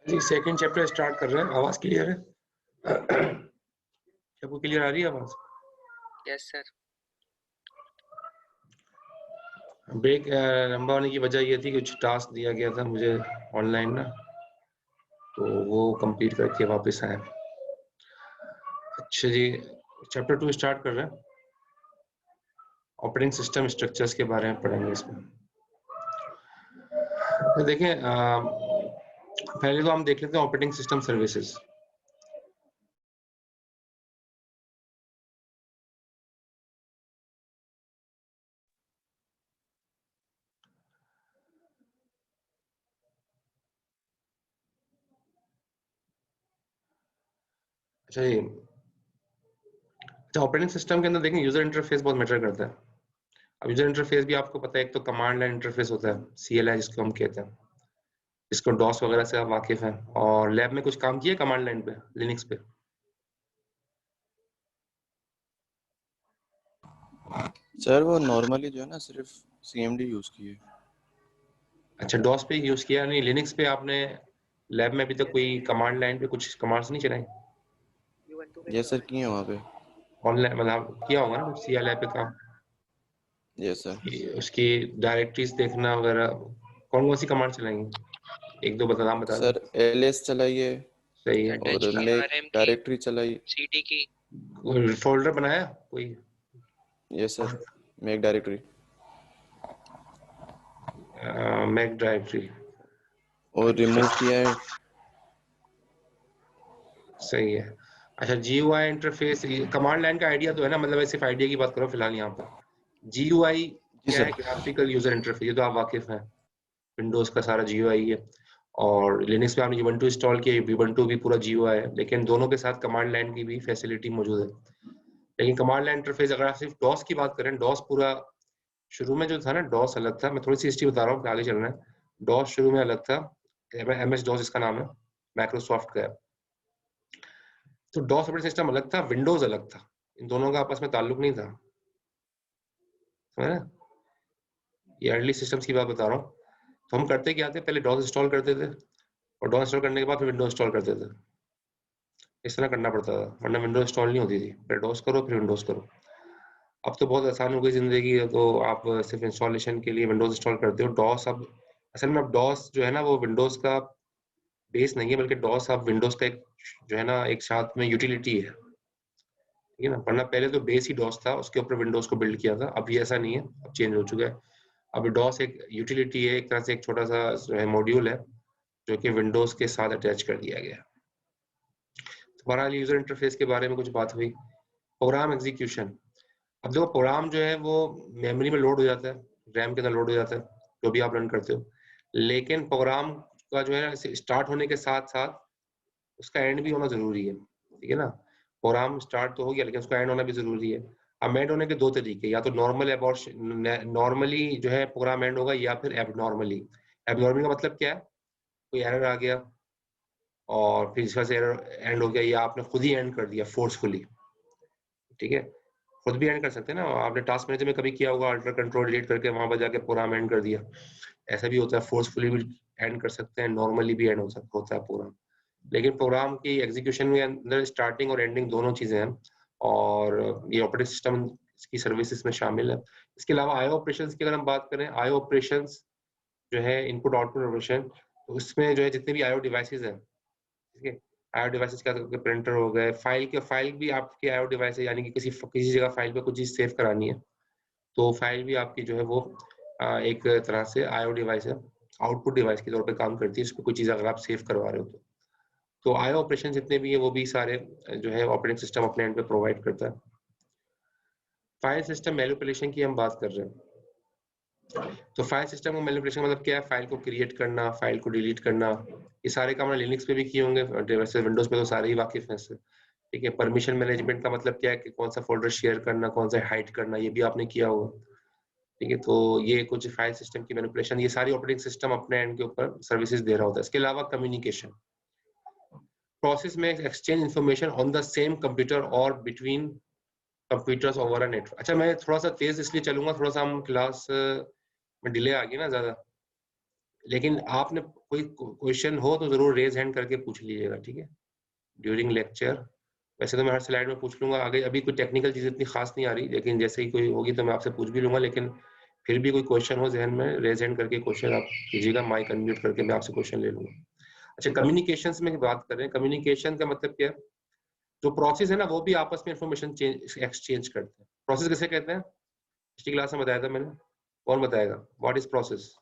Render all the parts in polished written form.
जी second chapter start कर रहे हैं। आवाज क्लियर है? सबको क्लियर आ रही है आवाज? Yes sir. ब्रेक लंबा होने की वजह ये थी कि कुछ टास्क दिया गया था मुझे ऑनलाइन ना, तो वो कंप्लीट करके वापस आए। अच्छा जी, चैप्टर 2 स्टार्ट कर रहे हैं। ऑपरेटिंग सिस्टम स्ट्रक्चर्स के बारे में पढ़ेंगे इसमें। तो देखें, पहले तो हम देख लेते हैं ऑपरेटिंग सिस्टम सर्विसेज। अच्छा जी, अच्छा ऑपरेटिंग सिस्टम के अंदर देखें यूजर इंटरफेस बहुत मैटर करता है। अब यूजर इंटरफेस भी आपको पता है, एक तो कमांड लाइन इंटरफेस होता है, CLI जिसको हम कहते हैं, इसको डॉस वगैरह से आप वाकिफ हैं और लैब में कुछ काम किया कमांड लाइन पे, लिनक्स पे? सर वो नॉर्मली जो है ना सिर्फ CMD यूज की है। अच्छा, डॉस पे यूज किया नहीं, लिनक्स पे आपने लैब में अभी तक कोई कमांड लाइन पे कुछ कमांड्स नहीं चलाई? यस सर, किए वहाँ पे। ऑनलाइन मतलब किया होगा ना कुछ CLI पे काम? Yes sir. उसकी डायरेक्टरीज देखना वगैरह, कौन कौन सी कमांड चलाएंगे? एक दो नाम बता दो। सर LS चलाइए सही है। और मेक डायरेक्टरी चलाई। CD की फोल्डर बनाया कोई? Yes sir, make directory make directory और रिमूव किया है। सही है। अच्छा, GUI इंटरफेस, कमांड लाइन का आइडिया तो है ना, मतलब सिर्फ आइडिया की बात करो फिलहाल यहाँ पर। GUI जी क्या है? सर। ग्राफिकल यूजर इंटरफेस, ये तो आप वाकिफ हैं, विंडोज का सारा GUI है। और लिनक्स पे आपने ubuntu इंस्टॉल किया, ubuntu भी पूरा GUI है, लेकिन दोनों के साथ कमांड लाइन की भी फैसिलिटी मौजूद है। लेकिन कमांड लाइन इंटरफेस अगर आप सिर्फ डॉस की बात करें, डॉस पूरा शुरू में जो था ना, डॉस अलग था। मैं थोड़ी सी हिस्ट्री बता रहा हूँ, आगे चलना है। डॉस शुरू में अलग था, MS डॉस इसका नाम है, माइक्रोसॉफ्ट का है। तो डॉस ऑपरेटिंग सिस्टम अलग था, विंडोज अलग था, इन दोनों का आपस में ताल्लुक नहीं था, समझ ना? ये अर्ली सिस्टम्स की बात बता रहा हूँ। तो हम करते क्या थे, पहले डॉस इंस्टॉल करते थे और डॉस इंस्टॉल करने के बाद फिर विंडोज इंस्टॉल करते थे। इस तरह करना पड़ता था, वरना विंडोज इंस्टॉल नहीं होती थी। पहले डॉस करो फिर विंडोज करो। अब तो बहुत आसान हो गई जिंदगी, तो आप सिर्फ इंस्टॉलेशन के लिए विंडोज इंस्टॉल करते हो। डॉस अब असल में, अब डॉस जो है ना वो विंडोज का बेस नहीं है, बल्कि डॉस अब विंडोज का एक जो है ना एक साथ में यूटिलिटी है, ठीक है ना? वरना पहले तो बेस ही डॉस था, उसके ऊपर विंडोज को बिल्ड किया था। अब ये ऐसा नहीं है, अब चेंज हो चुका है। अब डॉस एक यूटिलिटी है, एक तरह से एक छोटा सा जो है मॉड्यूल है, जो कि विंडोज के साथ अटैच कर दिया गया। तो बहरहाल यूजर इंटरफेस के बारे में कुछ बात हुई। प्रोग्राम एग्जीक्यूशन, अब देखो प्रोग्राम जो है वो मेमोरी में लोड हो जाता है, रैम के अंदर लोड हो जाता है, जो भी आप रन करते हो। लेकिन प्रोग्राम का जो है ना स्टार्ट होने के साथ साथ उसका एंड भी होना जरूरी है, ठीक है ना? प्रोग्राम स्टार्ट तो हो गया लेकिन उसका एंड होना भी जरूरी है। अब एंड होने के दो तरीके, या तो नॉर्मली जो है प्रोग्राम एंड होगा, या फिर एबनॉर्मली। एबनॉर्मली का मतलब क्या है? कोई एरर आ गया और फिर इसका से एरर एंड हो गया, या आपने खुद ही एंड कर दिया फोर्सफुली, ठीक है? खुद भी एंड कर सकते हैं ना, आपने टास्क मैनेजर में कभी किया होगा, अल्टर कंट्रोल डिलीट करके वहां पर जाके प्रोग्राम एंड कर दिया। ऐसा भी होता है, फोर्सफुली भी एंड कर सकते हैं, नॉर्मली भी एंड होता है प्रोग्राम। लेकिन प्रोग्राम की एग्जीक्यूशन में अंदर स्टार्टिंग और एंडिंग दोनों चीजें हैं, और ये ऑपरेटिंग सिस्टम की सर्विसेज में शामिल है। इसके अलावा आईओ ऑपरेशंस की अगर हम बात करें, आईओ ऑपरेशंस जो है इनपुट आउटपुट ऑपरेशन, तो उसमें जो है जितने भी आईओ डिवाइसेस हैं, ठीक है, आईओ डिवाइसेस क्या, प्रिंटर हो गए, फाइल भी आपके आईओ डिवाइस है, यानी कि किसी जगह फाइल पे कुछ चीज सेव करानी है, तो फाइल भी आपकी जो है वो एक तरह से आईओ डिवाइस है, आउटपुट डिवाइस के तौर पे काम करती है। उस पर कोई चीज अगर आप सेव करवा रहे हो तो आईओ ऑपरेशन जितने भी है वो भी सारे जो है ऑपरेटिंग सिस्टम अपने एंड पे प्रोवाइड करता है। फाइल सिस्टम मैनिपुलेशन की हम बात कर रहे हैं, तो फाइल सिस्टम को मैनिपुलेशन मतलब क्या है? फाइल को क्रिएट करना, फाइल को डिलीट करना, ये सारे काम लिनक्स पे भी किए होंगे, वैसे विंडोज पे तो सारे ही वाकिफ हैं इससे, ठीक है? परमिशन मैनेजमेंट का मतलब क्या है कि कौन सा फोल्डर शेयर करना, कौन सा हाइड करना, ये भी आपने किया होगा, ठीक है? तो ये कुछ फाइल सिस्टम की मैनिपुलेशन, ये सारी ऑपरेटिंग सिस्टम अपने एंड के ऊपर सर्विसेज दे रहा होता है। इसके अलावा कम्युनिकेशन, प्रोसेस में exchange information on the same computer और between computers over a network. अच्छा, मैं थोड़ा सा तेज इसलिए चलूंगा, थोड़ा सा हम क्लास में डिले आ गई ना ज्यादा, लेकिन आपने कोई क्वेश्चन हो तो जरूर रेज हैंड करके पूछ लीजिएगा, ठीक है, ड्यूरिंग लेक्चर। वैसे तो मैं हर स्लाइड में पूछ लूंगा, आगे अभी कोई टेक्निकल चीज इतनी खास नहीं आ रही, लेकिन जैसे ही कोई होगी तो मैं आपसे पूछ भी लूंगा, लेकिन फिर भी कोई क्वेश्चन हो जहन में, रेज हैंड करके क्वेश्चन आप कीजिएगा, माइक अनम्यूट करके मैं आपसे क्वेश्चन ले लूंगा। अच्छा, कम्युनिकेशन में बात करें, कम्युनिकेशन का मतलब क्या है? जो प्रोसेस है ना वो भी आपस में इंफॉर्मेशन एक्सचेंज करते हैं। प्रोसेस किसे कहते हैं? पिछली क्लास में बताया था मैंने, कौन बताएगा? What is process?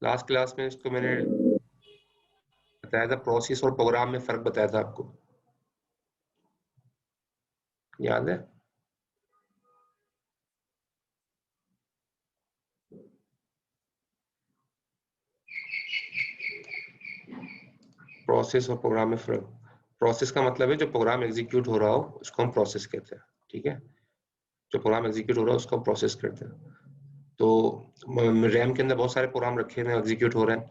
Last class में इसको मैंने बताया था, प्रोसेस और प्रोग्राम में फर्क बताया था आपको, याद है? प्रोसेस और प्रोग्राम में फर्क। प्रोसेस का मतलब है जो प्रोग्राम एग्जीक्यूट हो रहा हो उसको हम प्रोसेस कहते हैं, ठीक है, जो प्रोग्राम एग्जीक्यूट हो रहा है उसको हम प्रोसेस करते हैं। तो रैम के अंदर बहुत सारे प्रोग्राम रखे हुए हैं, एग्जीक्यूट हो रहे हैं,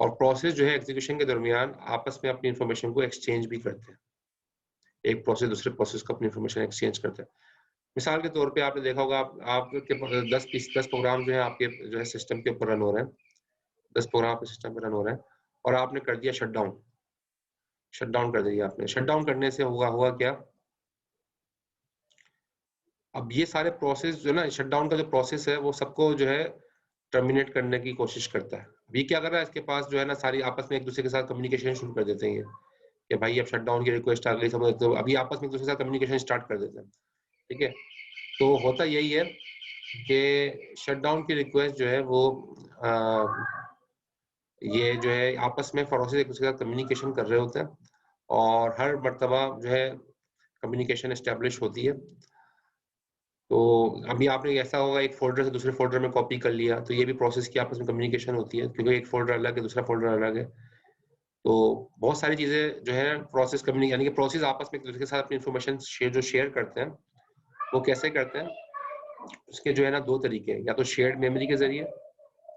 और प्रोसेस जो है एग्जीक्यूशन के दरमियान आपस में अपनी इंफॉर्मेशन को एक्सचेंज भी करते हैं। एक प्रोसेस दूसरे प्रोसेस को अपनी इंफॉर्मेशन एक्सचेंज करते हैं। मिसाल के तौर पे आपने देखा होगा, आपके 10 प्रोग्राम जो है आपके जो है सिस्टम के ऊपर रन हो रहे हैं, 10 प्रोग्राम आपके सिस्टम पे रन हो रहे हैं, और आपने कर दिया शट डाउन कर दिया आपने। शट डाउन करने से हुआ क्या? अब ये सारे प्रोसेस जो ना, शट डाउन का जो प्रोसेस है वो सबको जो है टर्मिनेट करने की कोशिश करता है। अभी क्या कर रहा है, इसके पास जो है ना सारी आपस में एक दूसरे के साथ कम्युनिकेशन शुरू कर देते हैं कि भाई अब शट डाउन की रिक्वेस्ट आ गई, समझ, तो अभी आपस में एक दूसरे के साथ कम्युनिकेशन स्टार्ट कर देते हैं, ठीक है। तो होता यही है कि शट डाउन की रिक्वेस्ट जो है वो ये जो है आपस में प्रोसेस एक दूसरे के साथ कम्युनिकेशन कर रहे होते हैं, और हर मर्तबा जो है कम्युनिकेशन एस्टेब्लिश होती है। तो अभी आपने ऐसा होगा, एक फोल्डर से दूसरे फोल्डर में कॉपी कर लिया, तो ये भी प्रोसेस की आपस में कम्युनिकेशन होती है, क्योंकि एक फोल्डर अलग है, दूसरा फोल्डर अलग है। तो बहुत सारी चीजें जो है प्रोसेस कम्युनिकेशन, यानी कि प्रोसेस आपस में एक दूसरे के साथ अपनी इंफॉर्मेशन शेयर करते हैं। वो कैसे करते हैं? उसके जो है ना 2 तरीके हैं, या तो शेयर्ड मेमोरी के जरिए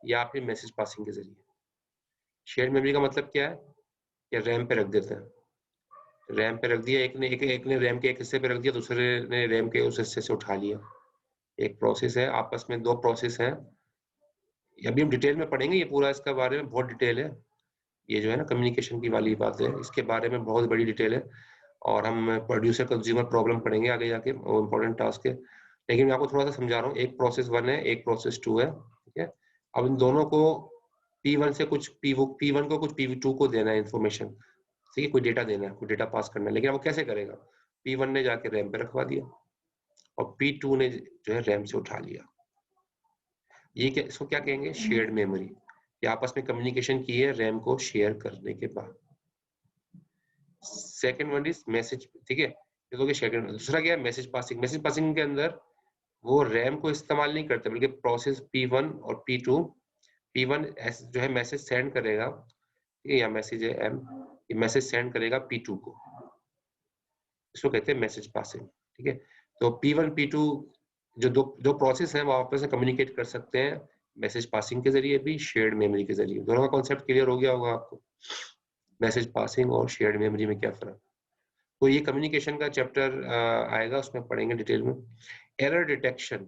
या फिर मैसेज पासिंग के जरिए। शेयर्ड मेमोरी का मतलब क्या है? या रैम पे रख देते हैं, रैम पे रख दिया, एक ने रैम के एक हिस्से पे रख दिया, दूसरे ने रैम के उस हिस्से से उठा लिया। एक प्रोसेस है, आपस में 2 प्रोसेस हैं। अभी हम डिटेल में पढ़ेंगे, ये पूरा इसका बारे में बहुत डिटेल है, ये जो है ना कम्युनिकेशन की वाली बात है, इसके बारे में बहुत बड़ी डिटेल है, और हम प्रोड्यूसर कंज्यूमर प्रॉब्लम पढ़ेंगे आगे जाके, वो इम्पोर्टेंट टास्क है। लेकिन मैं आपको थोड़ा सा समझा रहा हूँ, एक प्रोसेस 1 है, एक प्रोसेस 2 है, ठीक है। अब इन दोनों को P1 से कुछ P1 को कुछ P2 को देना है इन्फॉर्मेशन, ठीक है, कोई डेटा देना है, कोई डेटा पास करना है, लेकिन अब वो कैसे करेगा? P1 ने जाके रैम पे रखवा दिया, और P2 ने जो है रैम से उठा लिया। ये क्या, इसको क्या कहेंगे? Shared memory. ये आपस में कम्युनिकेशन की है रैम को शेयर करने के बाद। सेकंड वन इज मैसेज, ठीक है, ये तो सेकंड। दूसरा क्या है? Message passing. मैसेज पासिंग के अंदर वो रैम को इस्तेमाल नहीं करते, बल्कि प्रोसेस P1 और P2, P1 जो है मैसेज सेंड करेगा, ठीक है, या मैसेज है M, ये मैसेज सेंड करेगा P2 को, इसको कहते हैं मैसेज पासिंग, ठीक है। तो P1 P2 जो दो प्रोसेस हैं वो आपस में कम्युनिकेट कर सकते हैं मैसेज पासिंग के जरिए भी, शेयर्ड मेमोरी के जरिए। दोनों का कॉन्सेप्ट क्लियर हो गया होगा आपको, मैसेज पासिंग और शेयर्ड मेमोरी में क्या फर्क। तो ये कम्युनिकेशन का चैप्टर आएगा, उसमें पढ़ेंगे डिटेल में। Error detection.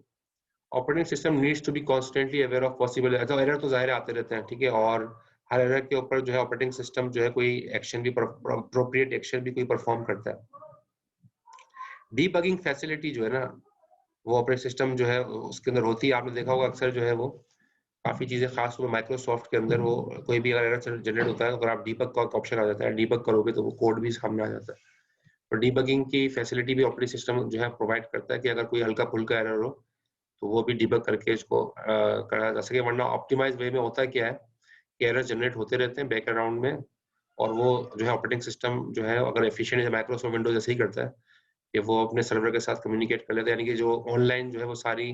Operating system needs to be constantly aware of possible, तो एरर तो जाहिर आते रहते हैं, ठीक है, और हर एरर के ऊपर जो है ऑपरेटिंग सिस्टम जो है कोई एक्शन भी, अप्रोप्रिएट एक्शन भी कोई परफॉर्म करता है। डीबगिंग फैसिलिटी जो है ना, वो ऑपरेटिंग सिस्टम जो है उसके अंदर होती है। आपने देखा होगा अक्सर जो है वो काफी चीजें, खास तौर पर माइक्रोसॉफ्ट के अंदर, वो कोई भी अगर एरर जनरेट होता है, अगर आप डीबग का ऑप्शन आ जाता है, डीबग करोगे तो वो कोड भी सामने आ जाता है। और डीबगिंग की फैसिलिटी भी ऑपरेटिंग सिस्टम जो है प्रोवाइड करता है, कि अगर कोई हल्का फुल्का एरर हो तो वो भी डिबग करके इसको करा जा सके। वरना ऑप्टिमाइज वे में होता क्या है कि एरर जनरेट होते रहते हैं बैकग्राउंड में, और वो जो है ऑपरेटिंग सिस्टम जो है अगर एफिशिएंट है, माइक्रोसॉफ्ट विंडोज ऐसे ही करता है कि वो अपने सर्वर के साथ कम्युनिकेट कर लेता है, यानी कि जो ऑनलाइन जो है वो सारी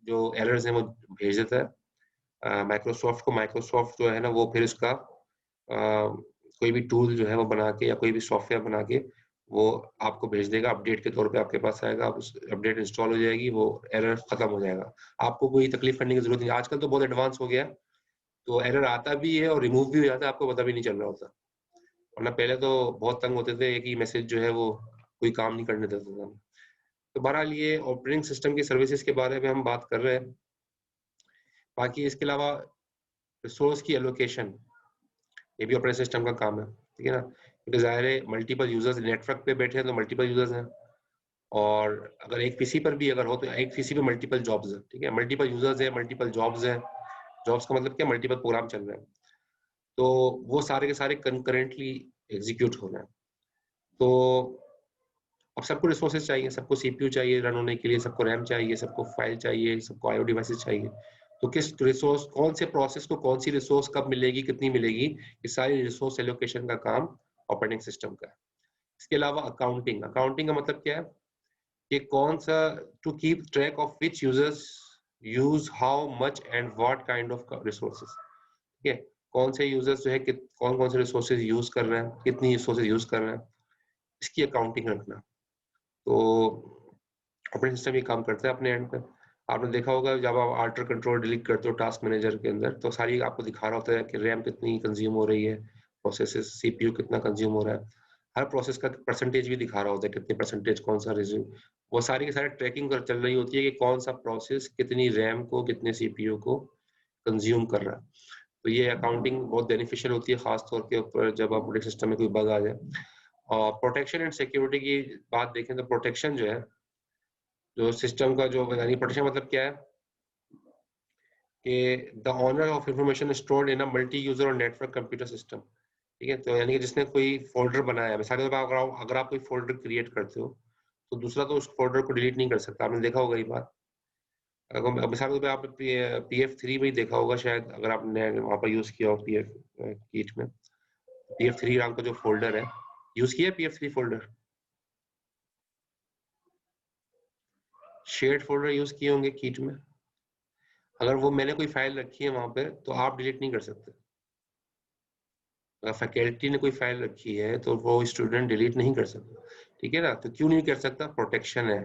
जो एरर्स हैं वो भेज देता है माइक्रोसॉफ्ट को। माइक्रोसॉफ्ट जो है ना वो फिर उसका कोई भी टूल जो है वो बना के, या कोई भी सॉफ्टवेयर बना के वो आपको भेज देगा, अपडेट के तौर पे आपके पास आएगा, उस अपडेट इंस्टॉल हो जाएगी, वो एरर खत्म हो जाएगा, आपको कोई तकलीफ करने की जरूरत नहीं। आजकल तो बहुत एडवांस हो गया, तो एरर आता भी है और रिमूव भी हो जाता है, आपको पता भी नहीं चल रहा होता। वरना पहले तो बहुत तंग होते थे, एक ही मैसेज जो है वो कोई काम नहीं करने देता था। तो बहरहाल ये ऑपरेटिंग सिस्टम की सर्विसेज के बारे में हम बात कर रहे हैं। बाकी इसके अलावा रिसोर्स की एलोकेशन, ये भी ऑपरेटिंग सिस्टम का काम है, ठीक है ना, क्योंकि ज़ाहिर है मल्टीपल यूजर्स नेटवर्क पे बैठे हैं तो मल्टीपल यूजर्स हैं, और अगर एक पीसी पर भी अगर हो तो एक पीसी पे मल्टीपल जॉब्स है, ठीक है, मल्टीपल यूजर्स है, मल्टीपल जॉब्स है, जॉब्स का मतलब क्या, मल्टीपल प्रोग्राम चल रहे हैं, तो वो सारे के सारे कंकरेंटली एग्जीक्यूट हो रहे हैं। तो अब सबको रिसोर्सेज चाहिए, सबको सीपीयू चाहिए रन होने के लिए, सबको रैम चाहिए, सबको फाइल चाहिए, सबको आईओ डिवाइसेस चाहिए, तो किस रिसोर्स, कौन से प्रोसेस को कौन सी रिसोर्स कब मिलेगी, कितनी मिलेगी, ये सारी रिसोर्स एलोकेशन का काम ऑपरेटिंग सिस्टम का है। इसके अलावा अकाउंटिंग, अकाउंटिंग का मतलब क्या है कि कौन सा, to keep track of which users use how much and what kind of resources, ठीक है, कौन से यूजर्स जो है कौन कौन से रिसोर्सेज यूज कर रहे हैं, कितनी रिसोर्सेज यूज कर रहे हैं, इसकी अकाउंटिंग रखना। तो ऑपरेटिंग सिस्टम ये काम करता है अपने एंड पे। आपने देखा होगा जब आप आल्टर कंट्रोल डिलीट करते हो टास्क मैनेजर के अंदर, तो सारी आपको दिखा रहा होता है कि रैम कितनी कंज्यूम हो रही है, प्रोसेसेस सीपीयू कितना कंज्यूम हो रहा है, हर प्रोसेस का परसेंटेज भी दिखा रहा होता है, कितने परसेंटेज कौन सा रिज्यूम, वो सारी की सारी ट्रैकिंग कर चल रही होती है कि कौन सा प्रोसेस कितनी रैम को कितने सीपीयू को कंज्यूम कर रहा है। तो ये अकाउंटिंग बहुत बेनिफिशियल होती है, खास तौर के ऊपर जब ऑपरेटिंग सिस्टम में कोई बग आ जाए। और प्रोटेक्शन एंड सिक्योरिटी की बात देखें तो प्रोटेक्शन जो है, जो सिस्टम का जो यानी प्रोटेक्शन मतलब क्या है कि the owner of information stored in a multi user और नेटवर्क कंप्यूटर सिस्टम, ठीक है, तो यानी कि जिसने कोई फोल्डर बनाया है, मिसाल के तौर पर अगर आप कोई फोल्डर क्रिएट करते हो तो दूसरा तो उस फोल्डर को डिलीट नहीं कर सकता, आपने देखा होगा ये बात। अगर मिसाल के तौर पर आपने PF3 में ही देखा होगा शायद, अगर आपने वहां पर यूज किया हो PF कीट में, PF3 नाम का जो फोल्डर है, यूज किया है PF3 folder, shared folder use किए होंगे कीट में। अगर वो मैंने कोई फाइल रखी है वहां पे तो आप डिलीट नहीं कर सकते। अगर फैकल्टी ने कोई फाइल रखी है तो वो स्टूडेंट डिलीट नहीं कर सकता, ठीक है ना, तो क्यों नहीं कर सकता, प्रोटेक्शन है,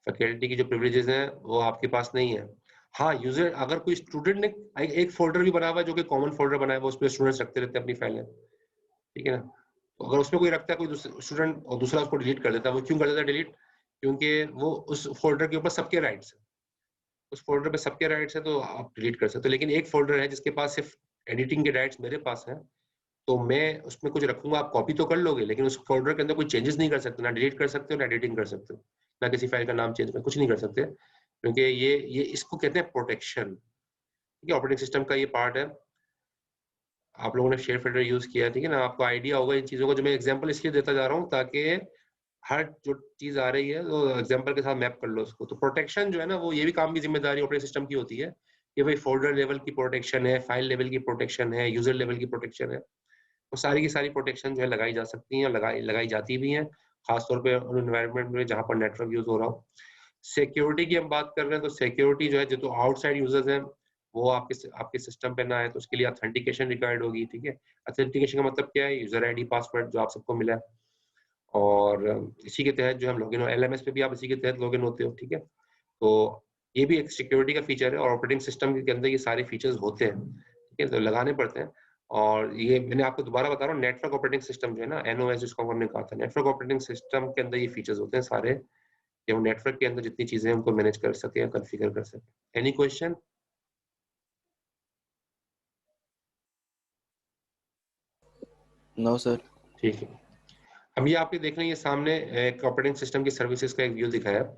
फैकल्टी की जो प्रिविलेजेस हैं वो आपके पास नहीं है। हाँ, यूजर अगर कोई स्टूडेंट ने एक फोल्डर भी बना हुआ है जो कि कॉमन फोल्डर बनाया हुआ है, उस पर स्टूडेंट्स रखते रहते हैं अपनी फाइलें, ठीक है ना, तो अगर उसमें कोई रखता है कोई स्टूडेंट और दूसरा उसको डिलीट कर देता है, वो क्यों कर देता है डिलीट, क्योंकि वो उस फोल्डर के ऊपर सबके राइट्स है, उस फोल्डर पे सबके राइट्स है, तो आप डिलीट कर सकते हो। लेकिन एक फोल्डर है जिसके पास सिर्फ एडिटिंग के राइट्स मेरे पास है, तो मैं उसमें कुछ रखूंगा, आप कॉपी तो कर लोगे लेकिन उस फोल्डर के अंदर कोई चेंजेस नहीं कर सकते, ना डिलीट कर सकते हो ना एडिटिंग कर सकते हो, ना किसी फाइल का नाम चेंज कर, कुछ नहीं कर सकते, क्योंकि ये इसको कहते हैं प्रोटेक्शन, ठीक है, ऑपरेटिंग सिस्टम का ये पार्ट है। आप लोगों ने शेयर फोल्डर यूज किया है, ठीक है ना, आपको आइडिया होगा इन चीजों को, जो मैं एग्जांपल इसलिए देता जा रहा हूँ ताकि हर जो चीज आ रही है वो एग्जांपल के साथ मैप कर लो उसको। तो प्रोटेक्शन जो है ना, वो ये भी काम की जिम्मेदारी ऑपरेटिंग सिस्टम की होती है कि भाई फोल्डर लेवल की प्रोटेक्शन है, फाइल लेवल की प्रोटेक्शन है, यूजर लेवल की प्रोटेक्शन है, वो सारी की सारी प्रोटेक्शन जो है लगाई जा सकती हैं और लगाई लगाई जाती भी हैं, खासतौर पे उन एनवायरनमेंट में जहाँ पर नेटवर्क यूज हो रहा हो। सिक्योरिटी की हम बात कर रहे हैं तो सिक्योरिटी जो है, जो तो आउटसाइड यूजर्स हैं वो आपके आपके सिस्टम पे ना आए, तो उसके लिए ऑथेंटिकेशन रिक्वायर्ड होगी, ठीक है। ऑथेंटिकेशन का मतलब क्या है, यूजर आईडी पासवर्ड जो आप सबको मिला है, और इसी के तहत जो हम लॉगिन, LMS पे भी आप इसी के तहत लॉगिन होते हो, ठीक है। तो ये भी एक सिक्योरिटी का फीचर है और ऑपरेटिंग सिस्टम के अंदर ये सारे फीचर्स होते हैं, ठीक है, तो लगाने पड़ते हैं। और ये मैंने आपको दोबारा बता रहा हूँ, नेटवर्क ऑपरेटिंग सिस्टम जो है ना, NOS जिसको हमने कहा था, नेटवर्क ऑपरेटिंग सिस्टम के अंदर ये फीचर्स होते हैं सारे, कि हम नेटवर्क के अंदर जितनी चीजें हैं उनको मैनेज कर सके या कॉन्फ़िगर कर सके। Any question? No sir. ठीक है, अब ये आपके देख रहे हैं, ये सामने एक ऑपरेटिंग सिस्टम की सर्विसेज का एक व्यू दिखाया है।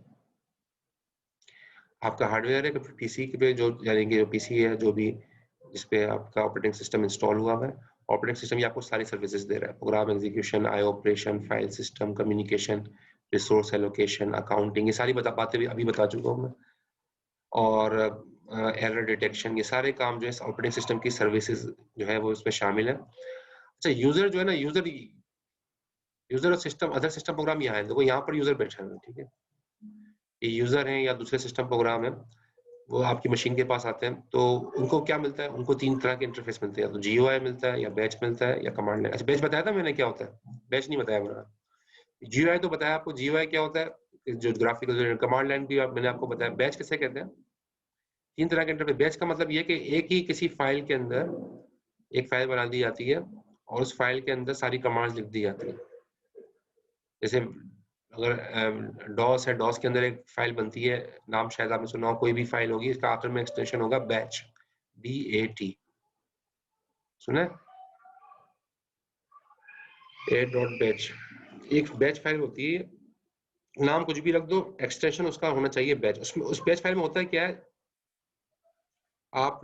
आपका हार्डवेयर है पीसी पे, जो यानी कि जो पीसी है जो भी जिसपे आपका ऑपरेटिंग सिस्टम इंस्टॉल हुआ है, ऑपरेटिंग सिस्टम ये आपको सारी सर्विसेज दे रहा है, programme execution, I operation, file system, communication, resource allocation, accounting, ये सारी बातें भी अभी बता चुका हूँ मैं, और एरर डिटेक्शन, ये सारे काम जो है ऑपरेटिंग सिस्टम की सर्विसेज जो है वो इसमें शामिल है। अच्छा, यूजर जो है ना, यूजर और सिस्टम, अदर सिस्टम प्रोग्राम यहाँ है, देखो यहाँ पर यूजर बैठा है, ठीक है, ये यूजर हैं या दूसरे सिस्टम प्रोग्राम है, वो आपकी मशीन के पास आते हैं, तो उनको क्या मिलता है, उनको 3 तरह के इंटरफेस मिलते हैं, या तो GUI मिलता है, या बैच मिलता है, या कमांड लाइन। अच्छा, बैच बताया था मैंने क्या होता है, बैच नहीं बताया मैंने। GUI तो बताया आपको, GUI क्या होता है, जो ग्राफिकल, कमांड लाइन भी मैंने आपको बताया। बैच किसे कहते हैं, 3 तरह के इंटरफेस। बैच का मतलब ये कि एक ही किसी फाइल के अंदर एक फाइल बना दी जाती है और उस फाइल के अंदर सारी कमांड्स लिख दी जाती है। जैसे अगर डॉस है, डॉस के अंदर एक फाइल बनती है, नाम शायद आपने सुना हो, कोई भी फाइल होगी, इसका आखिर में एक्सटेंशन होगा बैच, BAT, सुना a.batch, एक बैच फाइल होती है, नाम कुछ भी रख दो, एक्सटेंशन उसका होना चाहिए बैच। उसमें उस बैच फाइल में होता है क्या है, आप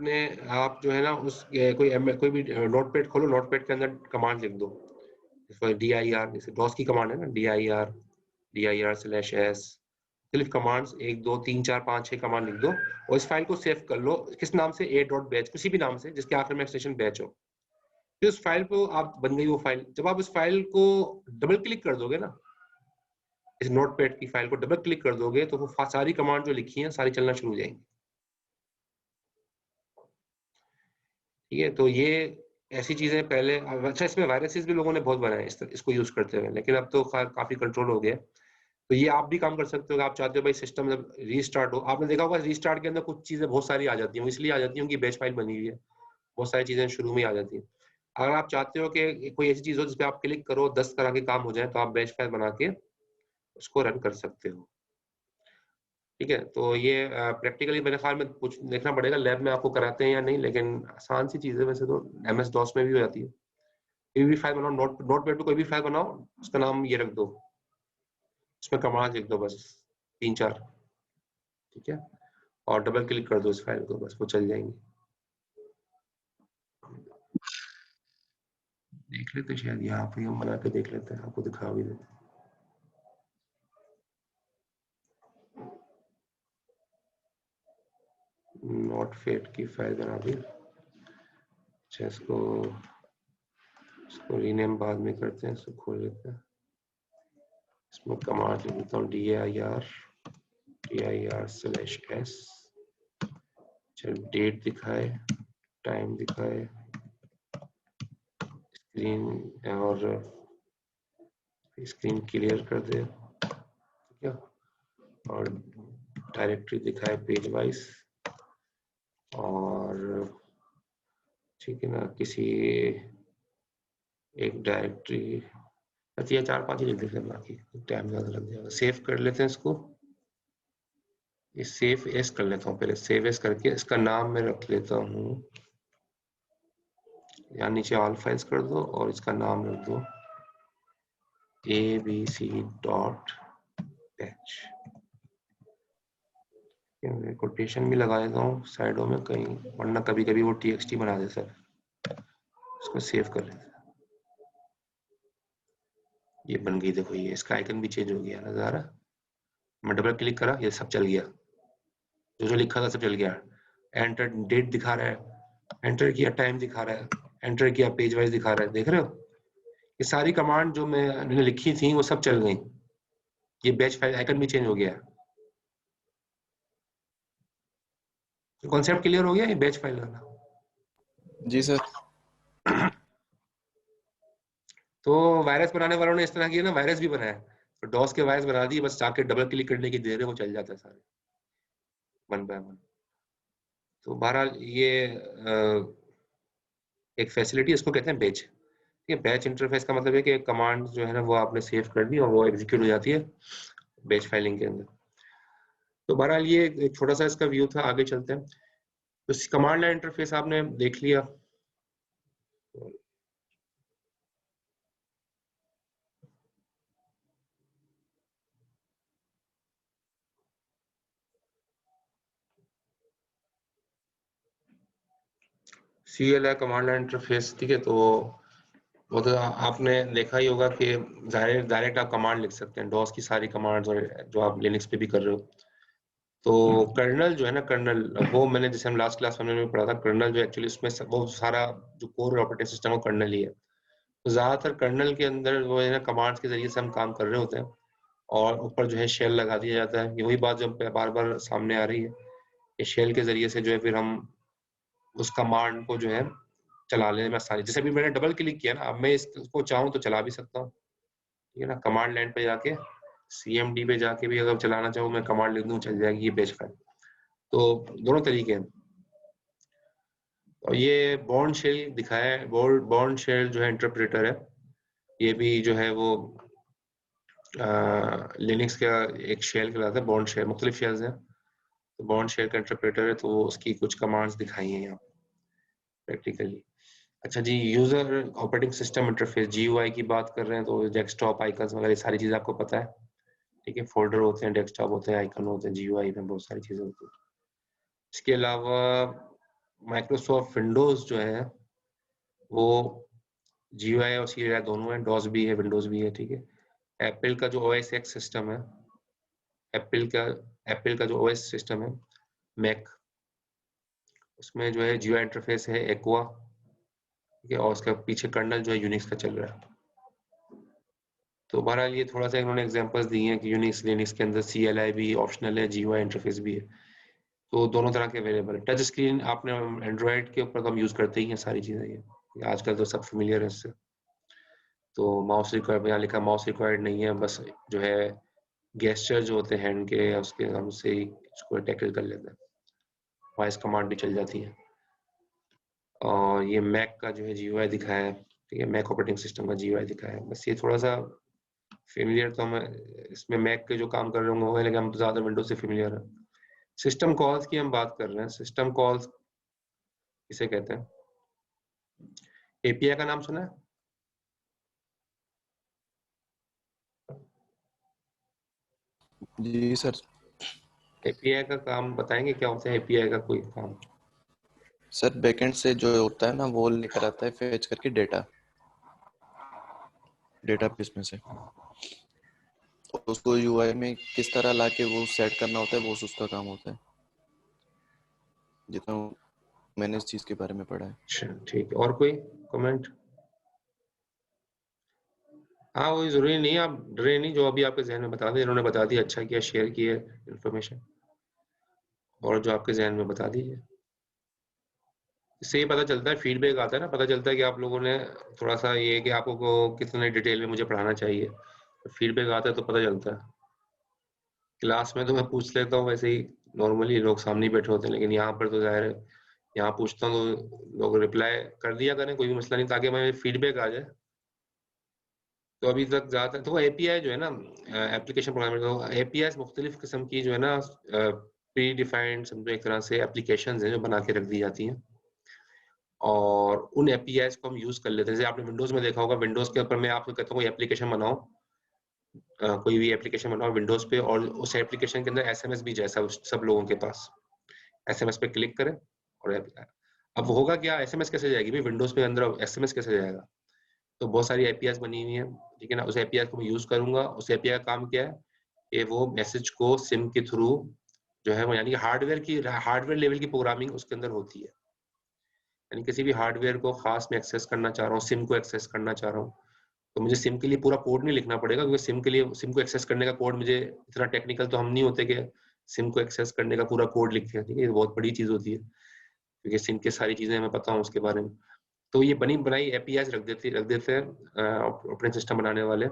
जो है ना उस कोई भी नोटपैड खोलो, नोटपैड के अंदर कमांड लिख दो, dir, जैसे डॉस की कमांड है ना, dir/s, सिर्फ कमांड्स 1 2 3 4 5 6 कमांड लिख दो और इस फाइल को सेव कर लो। किस नाम से? a.batch, किसी भी नाम से जिसके आखिर में एक्सटेंशन बैच हो। फिर उस फाइल को आप बन गई वो फाइल। जब आप उस फाइल को डबल क्लिक कर दोगे ना, इस नोटपैड की फाइल को डबल क्लिक कर दोगे तो वो सारी कमांड जो लिखी हैं सारी चलना शुरू हो जाएंगी। ठीक है, तो ये ऐसी चीजें पहले, अच्छा इसमें वायरसेस भी लोगों ने बहुत बनाए इसको यूज करते हुए, लेकिन अब तो काफी कंट्रोल हो गया। तो ये आप भी काम कर सकते हो। आप चाहते हो भाई सिस्टम जब रीस्टार्ट हो, आपने देखा होगा रीस्टार्ट के अंदर कुछ चीजें बहुत सारी आ जाती हैं, वो इसलिए आ जाती हैं कि बैच फाइल बनी हुई है, बहुत सारी चीजें शुरू में आ जाती हैं। अगर आप चाहते हो कि कोई ऐसी चीज हो जिसपे आप क्लिक करो 10 तरह के काम हो जाए, तो आप बैच फाइल बना के उसको रन कर सकते हो। ठीक है, तो ये प्रैक्टिकली मेरे ख्याल में कुछ देखना पड़ेगा लैब में आपको कराते हैं या नहीं, लेकिन आसान सी चीज है वैसे तो, MS DOS में भी हो जाती है। कोई भी फाइल बनाओ, नोटपैड पे कोई भी फाइल बनाओ, उसका नाम ये रख दो, उसमें कमांड लिख दो बस 3 4, ठीक है, और डबल क्लिक कर दो इस फाइल को, बस वो चल जाएंगी। देख लेते शायद यहाँ पे हम बना के देख लेते हैं, आपको दिखा भी देते हैं। नोटपैड की फाइल बना दी। अच्छा, इसको रीनेम बाद में करते हैं, इसको खोल लेते हैं। इसमें कमांड लिख देता हूँ dir/s, चल डेट दिखाए, टाइम दिखाए, स्क्रीन और स्क्रीन क्लियर कर दे, ठीक है, और डायरेक्टरी दिखाए पेज वाइज, और ठीक है ना, किसी एक डायरेक्टरी, अच्छा ये 4 5 ही लिख देते हैं, बाकी टाइम ज्यादा लग जाएगा। सेव कर लेते हैं इसको, ये सेव एस कर लेता हूँ पहले, सेव एस करके इसका नाम मैं रख लेता हूँ, यहाँ नीचे ऑल फाइल्स कर दो और इसका नाम रख दो abc.batch। कोटेशन भी लगा देता हूँ साइडों में कहीं, वरना कभी कभी वो txt बना दे सर। इसको सेव कर लेते हैं, ये बन गई, देखो ये इसका आइकन भी चेंज हो गया, नजर आ रहा, मैं डबल क्लिक करा ये सब चल गया, जो लिखा था सब चल गया। एंटर डेट दिखा रहा है, एंटर किया टाइम दिखा रहा है, एंटर किया पेज वाइज दिखा रहा है, देख रहे हो, ये सारी कमांड जो मैंने लिखी थी वो सब चल गई। ये बैच फाइल आइकन भी चेंज हो गया। कॉन्सेप्ट क्लियर हो गया ये बैच फाइल वाला? जी सर। तो वायरस बनाने वालों ने इस तरह किया ना, वायरस भी बनाया, तो डॉस के वायरस बना दिए, बस जाके डबल क्लिक करने की देर है वो चल जाता है सारे, वन बाय वन। तो बहरहाल ये एक फैसिलिटी, इसको कहते हैं बैच। ये बैच इंटरफेस का मतलब है कि कमांड जो है ना वो आपने सेव कर दी और वो एग्जीक्यूट हो जाती है बैच फाइलिंग के अंदर। तो बहरहाल ये एक छोटा सा इसका व्यू था, आगे चलते हैं। तो कमांड लाइन इंटरफेस आपने देख लिया। CLI कमांड लाइन इंटरफेस, ठीक है, तो वो तो आपने देखा ही होगा कि डायरेक्ट आप कमांड लिख सकते हैं, डॉस की सारी कमांड्स, और जो आप लिनक्स पे भी कर रहे हो। तो कर्नल जो है ना, कर्नल वो मैंने, जैसे हम लास्ट क्लास में पढ़ा था, कर्नल जो एक्चुअली उसमें वो सारा जो कोर ऑपरेटिंग सिस्टम है कर्नल ही है। तो ज्यादातर कर्नल के अंदर वो है ना कमांड्स के जरिए से हम काम कर रहे होते हैं, और ऊपर जो है शेल लगा दिया जाता है। ये वही बात जो बार बार सामने आ रही है, कि शेल के जरिए से जो है फिर हम उस कमांड को जो है चला लेने में आसानी। जैसे अभी मैंने डबल क्लिक किया ना, अब मैं इसको चाहूँ तो चला भी सकता हूँ, ठीक है ना, कमांड लाइन पे जाके CMD पे जाके भी अगर चलाना चाहूँ मैं कमांड लिख दूँ चल जाएगी ये बैच फाइल। तो दोनों तरीके हैं। और ये बॉर्न शेल दिखाया है, बॉर्न शेल जो है इंटरप्रेटर है, ये भी जो है वो लिनक्स का एक शेल कहलाता है। बॉर्न शेल मुख्तलिफ शेल्स हैं, तो बॉर्न शेल का इंटरप्रेटर है, तो उसकी कुछ कमांड्स दिखाई हैं यहाँ। प्रैक्टिकली। अच्छा जी, user operating system interface GUI की बात कर रहे हैं तो डेस्कटॉप आइकन्स वगैरह सारी चीजें आपको पता है, ठीक है। फोल्डर होते हैं, डेस्कटॉप होते हैं, आइकन होते हैं, जीयूआई में बहुत सारी चीजें होती हैं। इसके अलावा माइक्रोसॉफ्ट विंडोज जो है वो जीयूआई और सीआई दोनों है, डॉस भी है, विंडोज भी है, ठीक है। एप्पल का जो ओएस एक्स सिस्टम है, एप्पल का एप्पल का जो ओएस सिस्टम है मैक, उसमें जो है जीयूआई इंटरफेस है एक्वा, ठीक है, और उसका पीछे कर्नल जो है यूनिक्स का चल रहा है। तो बहरहाल ये थोड़ा सा इन्होंने एग्जांपल्स दिए हैं कि यूनिक्स लिनक्स के अंदर CLI भी ऑप्शनल है, जीयूआई इंटरफेस भी है, तो दोनों तरह के अवेलेबल है। टच स्क्रीन आपने एंड्रॉयड के ऊपर तो हम यूज करते ही हैं सारी चीजें, ये आजकल तो सब फेमिलियर है इससे। तो माउस रिक्वायर्ड, यहाँ लिखा माउस रिक्वायर्ड नहीं है, बस जो है गेस्चर जो होते हैं हैंड के, उसके हम से ही उसको टैकल कर लेते हैं, वॉइस कमांड भी चल जाती है। और ये मैक का जो है जीयूआई दिखाया है, ठीक है, मैक ऑपरेटिंग सिस्टम का जीयूआई दिखाया है। बस ये थोड़ा सा फेमिलियर तो हम इसमें मैक के जो काम कर रहे होंगे वो है, लेकिन हम तो ज्यादा विंडोज से फेमिलियर है। सिस्टम कॉल्स की हम बात कर रहे हैं। सिस्टम कॉल्स किसे कहते हैं? एपीआई का नाम सुना है? जी सर। एपीआई का काम बताएंगे, क्या होता है एपीआई का कोई काम? सर बैकएंड से जो होता है ना वो लेकर आता है फेच करके डेटाबेस में से, और उसको यूआई में किस तरह लाके वो सेट करना होता है वो उसका काम होता है, जितना मैंने इस चीज के बारे में पढ़ा है। अच्छा ठीक है, और कोई कमेंट? हाँ वही, जरूरी नहीं, आप डरे नहीं, जो अभी आपके जहन में बता दें, इन्होंने बता दिया, अच्छा किया शेयर किया इन्फॉर्मेशन, और जो आपके जहन में बता दीजिए। इससे ये पता चलता है, फीडबैक आता है ना, पता चलता है कि आप लोगों ने थोड़ा सा ये कि आपको को कितने डिटेल में मुझे पढ़ाना चाहिए, तो फीडबैक आता है तो पता चलता है। क्लास में तो मैं पूछ लेता हूँ वैसे ही, नॉर्मली लोग सामने ही बैठे होते हैं, लेकिन यहाँ पर तो जाहिर है यहाँ पूछता हूँ तो लोग रिप्लाई कर दिया करें, कोई भी मसला नहीं, ताकि हमें फीडबैक आ जाए। तो अभी तक ज़्यादातर तो एपीआई जो है ना, एप्लीकेशन प्रोग्रामिंग, तो एपीआई मुख्तलिफ किस्म की जो है ना प्री डिफाइंड समझो एक तरह से एप्लीकेशन हैं जो बना के रख दी जाती हैं, और उन एपीआईज को हम यूज कर लेते हैं। जैसे आपने विंडोज में देखा होगा, विंडोज के ऊपर मैं आपको कहता हूँ कोई एप्लीकेशन बनाओ, कोई भी एप्लीकेशन बनाओ विंडोज पे, और उस एप्लीकेशन के अंदर एसएमएस भी जैसा सब लोगों के पास, एसएमएस पे क्लिक करें और अब होगा क्या, एसएमएस कैसे जाएगी भाई विंडोज पे अंदर, एसएमएस कैसे जाएगा? तो बहुत सारी एपीआई बनी हुई है, ठीक है ना, उस एपीआई को मैं यूज करूंगा। उस एपीआई का काम क्या है कि वो मैसेज को सिम के थ्रू जो है वो, यानी कि हार्डवेयर लेवल की प्रोग्रामिंग उसके अंदर होती है, यानी किसी भी हार्डवेयर को खास में एक्सेस करना चाह रहा हूँ, सिम को एक्सेस करना चाह रहा हूँ, तो मुझे सिम के लिए पूरा कोड नहीं लिखना पड़ेगा, क्योंकि सिम को एक्सेस करने का कोड, मुझे इतना टेक्निकल तो हम नहीं होते कि सिम को एक्सेस करने का पूरा कोड लिखें, ठीक है, ये बहुत बड़ी चीज होती है, क्योंकि सिम की सारी चीजें हमें पता हो उसके बारे में। तो ये बनी बनाई एपीआई रख देते हैं ऑपरेटिंग सिस्टम बनाने वाले।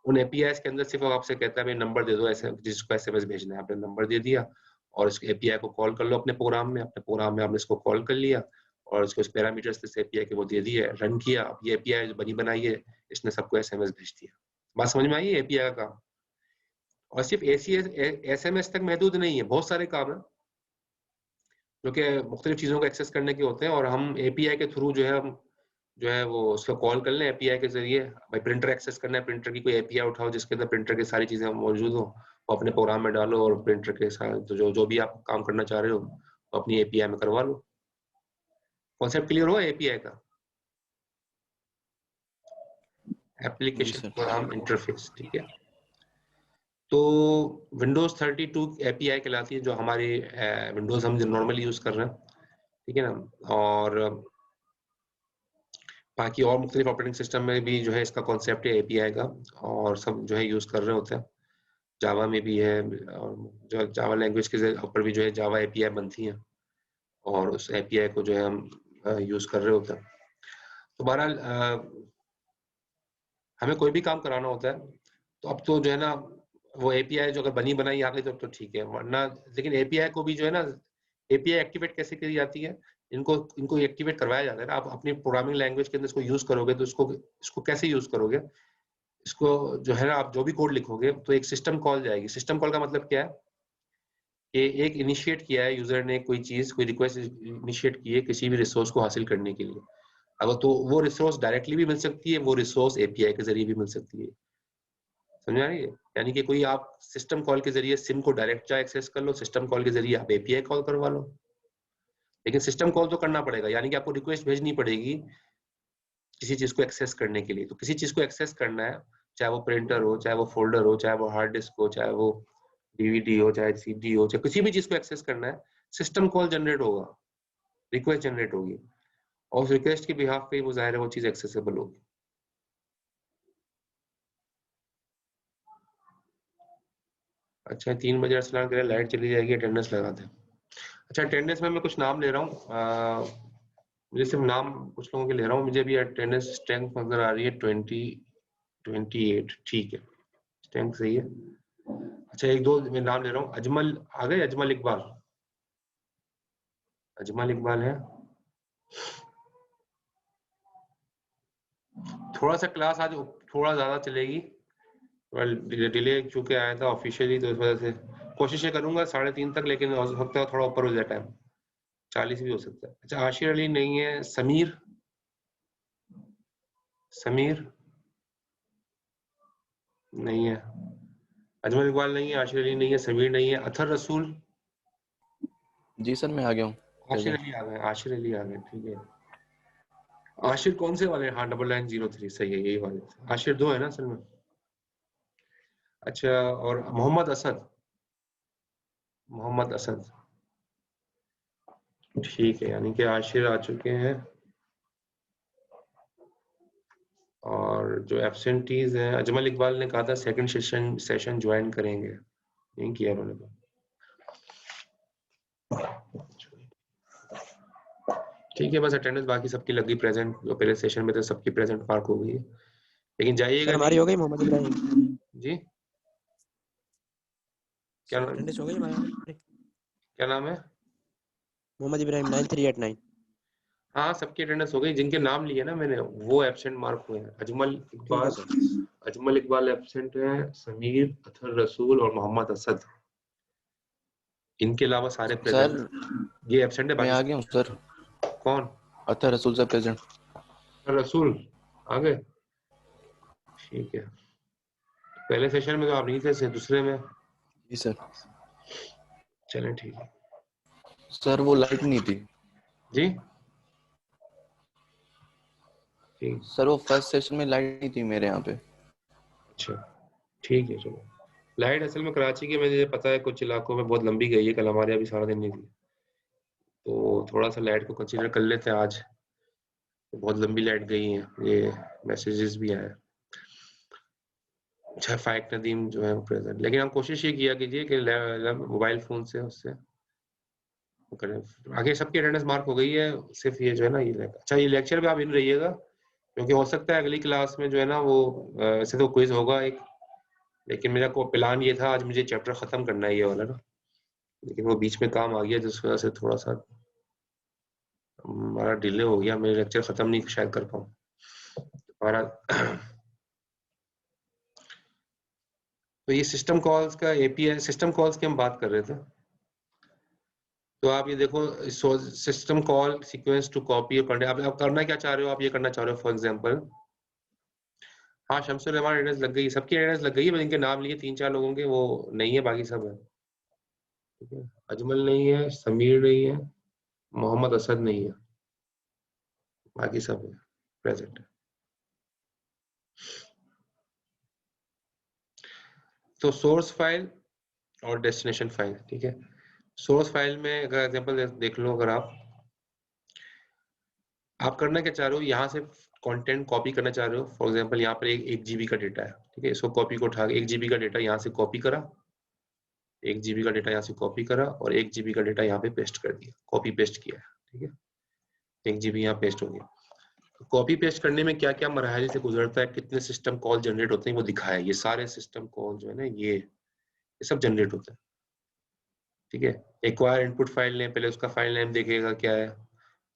उन एपीआई के अंदर सिर्फ आपसे कहता है भाई नंबर दे दो, ऐसे जिसको एसएमएस भेजना है, आपने नंबर दे दिया और इस एपीआई को कॉल कर लो अपने प्रोग्राम में आपने इसको कॉल कर लिया, और उसको पैरामीटर्स इस एपीआई के वो दे दिए, रन किया, अब ये एपीआई जो बनी बनाई है इसने सबको एसएमएस भेज दिया। बात समझ में आई है एपीआई का काम? और सिर्फ एसएमएस तक महदूद नहीं है, बहुत सारे काम है जो कि मुख्तलिफ चीजों को एक्सेस करने के होते हैं, और हम एपीआई के थ्रू जो है हम जो है वो उसको कॉल कर लें एपीआई के जरिए। भाई प्रिंटर एक्सेस करना है, प्रिंटर की कोई एपीआई उठाओ जिसके अंदर प्रिंटर की सारी चीजें मौजूद हो, वो अपने प्रोग्राम में डालो, और प्रिंटर के साथ तो जो भी आप काम करना चाह रहे हो वो अपनी एपीआई में करवा लो। कॉन्सेप्ट क्लियर हुआ एपीआई का? जी एप्लीकेशन सर। प्रोग्राम इंटरफेस, ठीक है। तो विंडोज 32 एपीआई कहलाती है, जो हमारी विंडोज हम नॉर्मली यूज कर रहे हैं, ठीक है ना। और बाकी और मुख्तलिफ ऑपरेटिंग सिस्टम में भी जो है इसका कॉन्सेप्ट है एपीआई का, और सब जो है यूज कर रहे होते हैं। जावा में भी है, और जो जावा लैंग्वेज के ऊपर भी जो है जावा एपीआई बनती हैं, और उस एपीआई को जो है हम यूज कर रहे होते हैं। तो बहरहाल हमें कोई भी काम कराना होता है तो अब तो जो है ना वो एपीआई जो अगर बनी बनाई आ गई तो ठीक है, वरना लेकिन एपीआई को भी जो है ना, एपीआई एक्टिवेट कैसे करी जाती है, इनको इनको एक्टिवेट करवाया जाता है ना। आप अपनी प्रोग्रामिंग लैंग्वेज के अंदर इसको यूज करोगे तो इसको कैसे यूज करोगे, इसको जो है ना आप जो भी कोड लिखोगे तो एक सिस्टम कॉल जाएगी। सिस्टम कॉल का मतलब क्या है कि एक इनिशिएट किया है यूजर ने कोई चीज, कोई रिक्वेस्ट इनिशिएट की है किसी भी रिसोर्स को हासिल करने के लिए, अगर तो वो रिसोर्स डायरेक्टली भी मिल सकती है, वो रिसोर्स एपीआई के जरिए भी मिल सकती है। समझ आ रही है? यानी कि कोई आप सिस्टम कॉल के जरिए सिम को डायरेक्ट जा एक्सेस कर लो, सिस्टम कॉल के जरिए आप एपीआई कॉल करवा लो, लेकिन सिस्टम कॉल तो करना पड़ेगा, यानी कि आपको रिक्वेस्ट भेजनी पड़ेगी किसी चीज को एक्सेस करने के लिए। तो किसी चीज को एक्सेस करना है, चाहे वो प्रिंटर हो, चाहे वो फोल्डर हो, चाहे वो हार्ड डिस्क हो, चाहे वो डीवीडी हो, चाहे सीडी हो, चाहे किसी भी चीज को एक्सेस करना है, सिस्टम कॉल जनरेट होगा, रिक्वेस्ट जनरेट होगी, और उस रिक्वेस्ट के बिहाफ पे वो जाहिर है वो चीज एक्सेसिबल होगी। अच्छा 3 बजे अर्सलान कह रहे लाइट चली जाएगी, अटेंडेंस लगा दें। अच्छा अटेंडेंस में मैं कुछ नाम ले रहा हूँ, मुझे सिर्फ नाम कुछ लोगों के ले रहा हूँ, मुझे भी अटेंडेंस स्ट्रेंथ नजर आ रही है 28, ठीक है, स्ट्रेंथ सही है। अच्छा एक दो मैं नाम ले रहा हूँ, अजमल आ गए, अजमल इकबाल, अजमल इकबाल है। थोड़ा सा क्लास आज थोड़ा ज्यादा चलेगी, डिले चूंकि आया था ऑफिशियली, तो इस वजह से कोशिश करूंगा 3:30 तक, लेकिन हो सकता है थोड़ा ऊपर हो जाए टाइम, 40 भी हो सकता है। अच्छा आशिर अली नहीं है, समीर, समीर नहीं है, अजमल इकबाल नहीं है, आशिर अली नहीं है, समीर नहीं है, अथर रसूल, जी सर मैं आ गया हूँ आशिर प्रेजेंट। अली आ गए, आशिर अली आ गए, ठीक है। आशिर कौन से वाले? हाँ 9903 सही है, यही वाले थे। आशिर 2 है ना असल में। अच्छा और मोहम्मद असद, मोहम्मद असद, ठीक है, यानी कि आशिर आ चुके हैं, और जो एब्सेंटीज हैं, अजमल इकबाल ने कहा था सेकंड सेशन ज्वाइन करेंगे, नहीं किया उन्होंने तो। ठीक है, बस अटेंडेंस बाकी सबकी लग गई प्रेजेंट, जो पहले सेशन में थे सबकी प्रेजेंट मार्क हो गई है, लेकिन जाइएगा सर हमारी हो गई मोहम्मद इब्राहिम, जी। क्या सर नाम, अटेंडेंस हो गई हमारी। क्या नाम है? मोहम्मद इब्राहिम 9389। हाँ सबकी अटेंडेंस हो गई, जिनके नाम लिए ना मैंने वो एब्सेंट मार्क हुए हैं। अजमल ठीक है इकबाल, सर। अजमल इकबाल एब्सेंट है, समीर, अथर रसूल और मोहम्मद असद, इनके अलावा सारे प्रेजेंट। सर ये एब्सेंट है, मैं बाकी आ गया हूँ सर, कौन? अतर रसूल सर प्रेजेंट। अथर रसूल आ गए, ठीक है। पहले सेशन में तो आप नहीं थे, दूसरे में। जी सर। चलें ठीक है सर वो लाइट नहीं थी जी, ठीक, सर, वो फर्स्ट सेशन में लाइट नहीं थी मेरे यहाँ पे। अच्छा ठीक है चलो। लाइट असल में कराची की मुझे पता है कुछ इलाकों में बहुत लंबी गई है, कल हमारे यहाँ भी सारा दिन नहीं थी, तो थोड़ा सा लाइट को कंसीडर कर लेते हैं आज, तो बहुत लंबी लाइट गई है, ये मैसेजेस भी आए। अच्छा फाइक नदीम जो है वो प्रेजेंट, लेकिन हम कोशिश ये किया कीजिए कि मोबाइल फोन से उससे वो करें। आगे सबकी अटेंडेंस मार्क हो गई है, सिर्फ ये जो है ना ये अच्छा ये लेक्चर भी आप इन रहिएगा, क्योंकि हो सकता है अगली क्लास में जो है ना वो ऐसे तो क्विज होगा एक, लेकिन मेरा को प्लान ये था आज मुझे चैप्टर खत्म करना है ये वाला ना, लेकिन वो बीच में काम आ गया जिस वजह से थोड़ा सा हमारा डिले हो गया, मेरे लेक्चर खत्म नहीं शायद कर पाऊँ हमारा। तो ये सिस्टम कॉल्स का एपीआई, सिस्टम कॉल्स की हम बात कर रहे थे, तो आप ये देखो system call sequence to copy और आप करना क्या चाह रहे हो, आप ये करना चाह रहे हो फॉर एग्जांपल। हाँ शमसुल रहमान अटेंडेंस लग गई, सबकी अटेंडेंस लग गई है, बस इनके नाम लिए 3-4 लोगों के वो नहीं है, बाकी सब है, ठीक है। अजमल नहीं है, समीर नहीं है, मोहम्मद असद नहीं है, बाकी सब है प्रेजेंट। तो सोर्स फाइल और डेस्टिनेशन फाइल, ठीक है। सोर्स फाइल में अगर एग्जांपल देख लो, अगर आप करना क्या चाह रहे हो, यहाँ से कंटेंट कॉपी करना चाह रहे हो, फॉर एग्जांपल यहाँ पर एक जीबी का डेटा है, ठीक है, इसको कॉपी को उठा के 1 जीबी का डेटा यहाँ से कॉपी करा, 1 जीबी का डेटा यहाँ से कॉपी करा और 1 जीबी का डेटा यहाँ पे पेस्ट कर दिया, कॉपी पेस्ट किया है, ठीक है, 1 जीबी यहाँ पेस्ट हो गया। कॉपी पेस्ट करने में क्या क्या मराहल से गुजरता है, कितने सिस्टम कॉल जनरेट होते हैं वो दिखाया है, ये सारे सिस्टम कॉल जो है ना ये सब जनरेट होता है, ठीक है। एक्वायर इनपुट फाइल नेम, पहले उसका फाइल नेम देखेगा क्या है,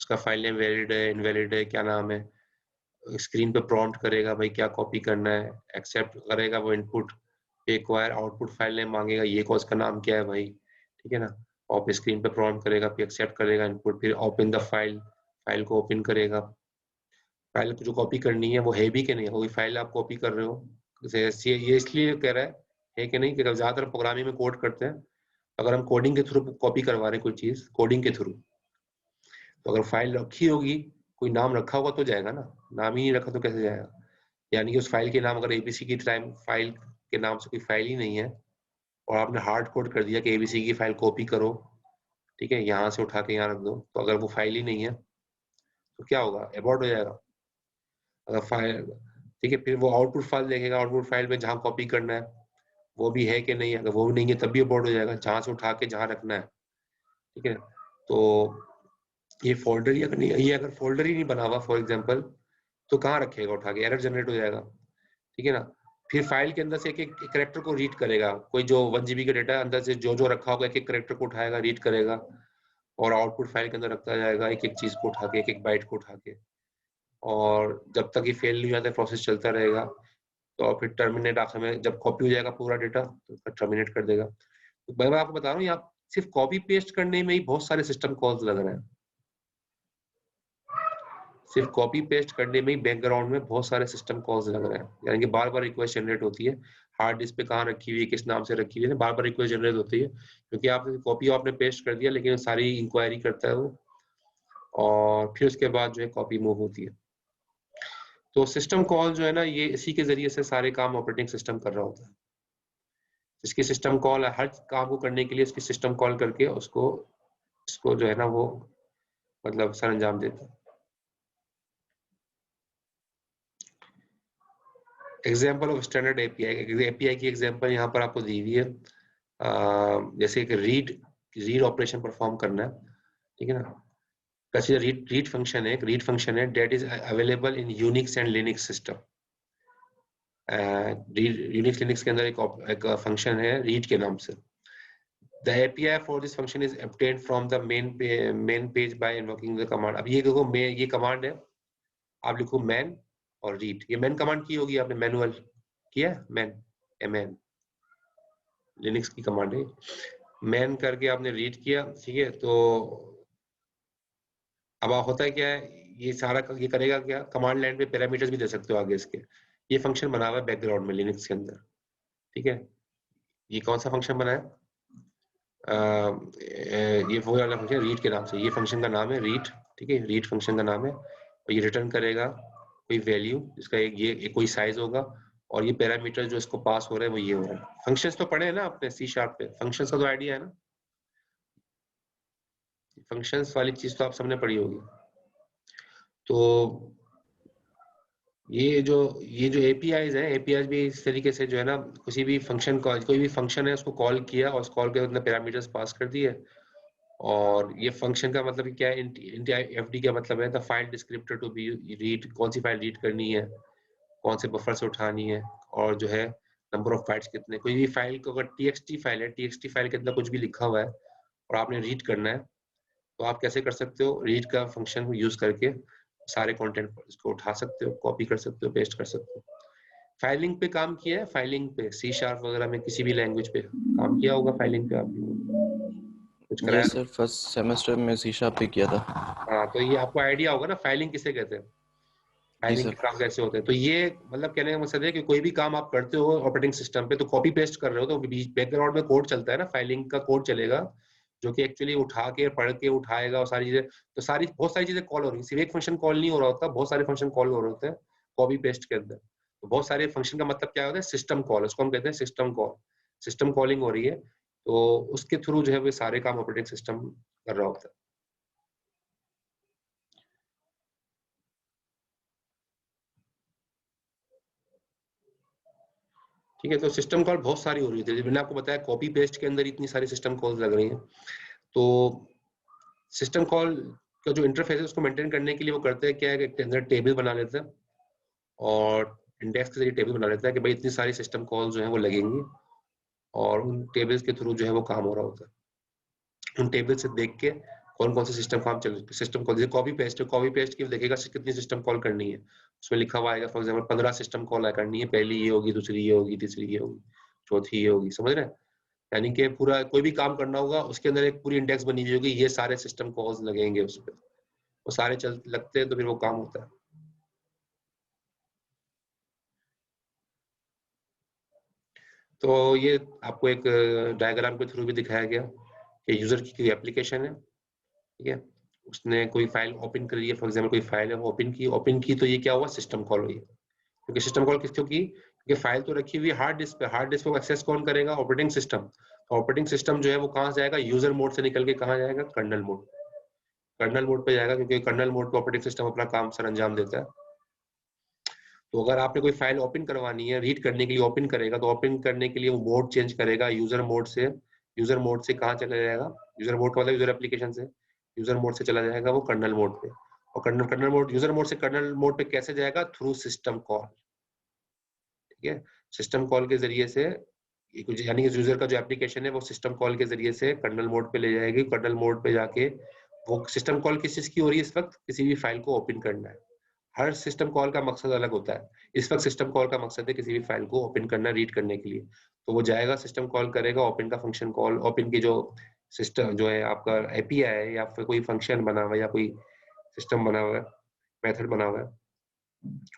उसका फाइल नेम वैलिड है इनवैलिड है क्या नाम है, स्क्रीन पे प्रॉम्प्ट करेगा भाई क्या कॉपी करना है, एक्सेप्ट करेगा वो input, acquire output file name मांगेगा, ये कॉज का नाम क्या है भाई, ठीक है ना। पॉप स्क्रीन पे प्रॉम्प्ट करेगा, फिर एक्सेप्ट करेगा इनपुट, फिर ओपन द फाइल, फाइल को ओपन करेगा। फाइल को जो कॉपी करनी है वो है भी कि नहीं, वही फाइल आप कॉपी कर रहे हो। जैसे ये इसलिए कह रहा है कि नहीं, कि ज्यादातर प्रोग्रामिंग में कोड करते हैं, अगर हम कोडिंग के थ्रू कॉपी करवा रहे हैं कोई चीज कोडिंग के थ्रू, तो अगर फाइल रखी होगी, कोई नाम रखा होगा तो जाएगा ना, नाम ही नहीं रखा तो कैसे जाएगा। यानी कि उस फाइल के नाम, अगर एबीसी की फाइल के नाम से कोई फाइल ही नहीं है और आपने हार्ड कोड कर दिया कि एबीसी की फाइल कॉपी करो, ठीक है, यहाँ से उठा के यहाँ रख दो, तो अगर वो फाइल ही नहीं है तो क्या होगा, एबॉर्ट हो जाएगा। अगर फाइल, ठीक है, फिर वो आउटपुट फाइल देखेगा, आउटपुट फाइल में जहाँ कॉपी करना है वो भी है कि नहीं है, अगर वो भी नहीं है तब भी एबॉर्ट हो जाएगा, जहाँ से उठा के जहाँ रखना है, ठीक है। तो ये फोल्डर ही अगर नहीं, ये अगर फोल्डर ही नहीं बना हुआ फॉर एग्जांपल, तो कहाँ रखेगा उठा के, एरर जनरेट हो जाएगा, ठीक है ना। फिर फाइल के अंदर से एक एक कैरेक्टर को रीड करेगा, कोई जो 1 GB का डेटा अंदर से जो जो रखा होगा एक एक कैरेक्टर को उठाएगा, रीड करेगा, और आउटपुट फाइल के अंदर रखता जाएगा एक एक चीज को उठा के, एक एक बाइट को उठा के, और जब तक ये फेल नहीं होता प्रोसेस चलता रहेगा। तो फिर टर्मिनेट, आखिर में जब कॉपी हो जाएगा पूरा डेटा तो टर्मिनेट कर देगा। तो मैं आपको बता रहा हूँ, यहाँ सिर्फ कॉपी पेस्ट करने में ही बहुत सारे सिस्टम कॉल्स लग रहे हैं, सिर्फ कॉपी पेस्ट करने में ही बैकग्राउंड में बहुत सारे सिस्टम कॉल्स लग रहे हैं, यानी कि बार बार रिक्वेस्ट जनरेट होती है, हार्ड डिस्क पे कहाँ रखी हुई है, किस नाम से रखी हुई है, बार बार रिक्वेस्ट जनरेट होती है, क्योंकि आपने कॉपी आपने पेस्ट कर दिया, लेकिन सारी इंक्वायरी करता है वो, और फिर उसके बाद जो है कॉपी मूव होती है। तो सिस्टम कॉल जो है ना, ये इसी के जरिए से सारे काम ऑपरेटिंग सिस्टम कर रहा होता है। इसकी सिस्टम कॉल हर काम को करने के लिए इसकी सिस्टम कॉल करके उसको जो है ना वो मतलब सर अंजाम देता है। Example of standard API, API की एग्जाम्पल यहाँ पर आपको दी हुई है। जैसे एक रीड ऑपरेशन परफॉर्म करना है, ठीक है ना। कंसीडर रीड फंक्शन है, एक रीड फंक्शन है that is available in Unix and Linux system. Unix Linux के अंदर एक फंक्शन है रीड के नाम से। The API for this function is obtained from the main page by invoking the command। अब ये देखो, ये कमांड है, आप लिखो man और read। ये man कमांड की होगी आपने, मैनुअल किया, man लिनक्स की कमांड है, man करके आपने रीड किया, ठीक है। तो अब होता है क्या है, ये सारा ये करेगा क्या, कमांड लाइन पे पैरामीटर्स भी दे सकते हो आगे इसके। ये फंक्शन बना हुआ है बैकग्राउंड में लिनक्स के अंदर, ठीक है। ये कौन सा फंक्शन बना है, ये वो वाला फंक्शन रीड के नाम से, ये फंक्शन का नाम है रीड, ठीक है, रीड फंक्शन का नाम है, और ये रिटर्न करेगा कोई वैल्यू जिसका एक कोई साइज होगा, और ये पैरामीटर जो इसको पास हो रहा है वो ये हो रहा है। फंक्शंस तो पढ़े हैं ना आपने C# पे, फंक्शंस का तो आइडिया है ना, फंक्शंस वाली चीज तो आप सबने पढ़ी होगी। तो ये जो एपीआईज है, एपीआईज भी इस तरीके से जो है ना, किसी भी फंक्शन का कोई भी फंक्शन है उसको कॉल किया, और उस कॉल के अंदर पैरामीटर्स पास कर दिए, और ये फंक्शन का मतलब क्या है, एफडी का मतलब है the file descriptor to be read, कौन सी फाइल रीड करनी है, कौन से बफर से उठानी है, और जो है नंबर ऑफ बाइट्स कितने। कोई भी फाइल को अगर टीएक्सटी फाइल है, टीएक्सटी फाइल के अंदर कुछ भी लिखा हुआ है और आपने रीड करना है, तो आप कैसे कर सकते हो, रीड का फंक्शन यूज करके सारे कंटेंट इसको उठा सकते हो, कॉपी कर सकते हो, पेस्ट कर सकते हो। फाइलिंग पे काम किया है, फाइलिंग पे C# वगैरह में किसी भी लैंग्वेज पे काम किया होगा, फाइलिंग पे आपने कुछ ये कराया। सर फर्स्ट सेमेस्टर में C# पे किया था। हाँ, तो ये आपको आइडिया होगा ना फाइलिंग किसे कहते हैं, जी फाइलिंग सर। के काम कैसे होते हैं। तो ये मतलब कहने का मकसद है कि कोई भी काम आप करते हो ऑपरेटिंग सिस्टम पे, तो कॉपी पेस्ट कर रहे हो, तो बैकग्राउंड में कोड चलता है ना, फाइलिंग का कोड चलेगा, जो कि एक्चुअली उठा के पढ़ के उठाएगा, और सारी चीजें, तो बहुत सारी चीजें कॉल हो रही है, सिर्फ एक फंक्शन कॉल नहीं हो रहा होता, बहुत सारे फंक्शन कॉल हो रहे होते हैं कॉपी पेस्ट के अंदर। तो बहुत सारे फंक्शन का मतलब क्या होता है, सिस्टम कॉल, उसको हम कहते हैं सिस्टम कॉल, सिस्टम कॉलिंग हो रही है, तो उसके थ्रू जो है वो सारे काम ऑपरेटिंग सिस्टम कर रहा होता है। ठीक है, तो सिस्टम कॉल बहुत सारी हो रही थी, मैंने आपको बताया कॉपी पेस्ट के अंदर इतनी सारी सिस्टम कॉल्स लग रही हैं। तो सिस्टम कॉल का जो इंटरफेस है उसको मेंटेन करने के लिए वो करते हैं क्या है, कि अंदर टेबल बना लेते हैं, और इंडेक्स के जरिए टेबल बना लेता है कि भाई इतनी सारी सिस्टम कॉल जो है वो लगेंगी, और उन टेबल्स के थ्रू जो है वो काम हो रहा होता है। उन टेबल से देख के कौन कौन से सिस्टम कॉल जैसे कॉपी पेस्ट की देखेगा कितनी सिस्टम कॉल करनी है, उसमें लिखा हुआ आएगा फॉर एग्जाम्पल 15 सिस्टम कॉल करनी है, पहली ये होगी, दूसरी ये होगी, तीसरी ये होगी, चौथी ये होगी, समझ रहे हैं। यानी कि पूरा कोई भी काम करना होगा उसके अंदर एक पूरी इंडेक्स बनी हुई होगी, ये सारे सिस्टम कॉल्स लगेंगे उस पर, वो सारे चल लगते हैं तो फिर वो काम होता है। तो ये आपको एक डायग्राम के थ्रू भी दिखाया गया कि यूजर की कोई एप्लीकेशन है, ठीक है, उसने कोई फाइल ओपन करी है, फॉर एग्जांपल कोई फाइल है वो ओपन की तो ये क्या हुआ, सिस्टम कॉल हुई। क्योंकि सिस्टम कॉल किसको की, क्योंकि फाइल तो रखी हुई है हार्ड डिस्क पे, हार्ड डिस्क को एक्सेस कौन करेगा, ऑपरेटिंग सिस्टम। तो ऑपरेटिंग सिस्टम जो है वो कहाँ जाएगा, यूजर मोड से निकल के कहाँ जाएगा, कर्नल मोड, कर्नल मोड पे जाएगा, क्योंकि कर्नल मोड पे ऑपरेटिंग सिस्टम अपना काम सर अंजाम देता है। तो अगर आपने कोई फाइल ओपन करवानी है, रीड करने के लिए ओपन करेगा, तो ओपन करने के लिए वो मोड चेंज करेगा, यूजर मोड से कहाँ चला जाएगा, यूजर मोड का मतलब यूजर एप्लीकेशन से, यूजर मोड से चला जाएगा वो कर्नल मोड पे। और कर्नल मोड, यूजर मोड से कर्नल मोड पे कैसे जाएगा, थ्रू सिस्टम कॉल, ठीक है। सिस्टम कॉल के जरिए से यानी कि यूजर का जो एप्लीकेशन है वो सिस्टम कॉल के जरिए से कर्नल मोड पे ले जाएगी, कर्नल मोड पे जाके वो सिस्टम कॉल किस चीज की हो रही है इस वक्त, किसी भी फाइल को ओपन करना है। हर सिस्टम कॉल का मकसद अलग होता है। इस वक्त सिस्टम कॉल का मकसद है किसी भी फाइल को ओपन करना, रीड करने के लिए। तो वो जाएगा, सिस्टम कॉल करेगा, ओपन का फंक्शन कॉल, ओपन की जो सिस्टम जो है आपका एपीआई है या फिर कोई फंक्शन बना हुआ है या कोई सिस्टम बना हुआ है, मेथड बना हुआ है,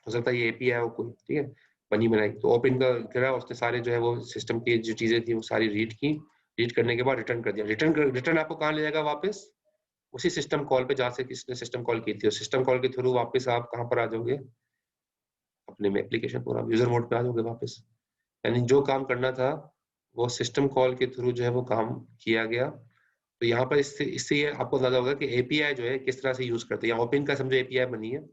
हो सकता है ये एपीआई हो कोई, ठीक है, बनी बनाई। तो ओपन का करा, उसने सारे जो है वो सिस्टम की जो चीजें थी वो सारी रीड की, रीड करने के बाद रिटर्न कर दिया। रिटर्न आपको कहाँ ले जाएगा, वापस उसी सिस्टम कॉल पे जहाँ से किसने सिस्टम कॉल की थी, सिस्टम कॉल के थ्रू वापस आप कहाँ पर आ जाओगे, अपने में एप्लीकेशन पूरा यूजर मोड पे आ जाओगे वापस। यानी जो काम करना था वो सिस्टम कॉल के थ्रू जो है वो काम किया गया। तो यहाँ पर इससे इससे ये आपको अंदाजा होगा कि एपीआई जो है किस तरह से यूज करते हैं। यहाँ ओपन का समझो एपीआई बनी है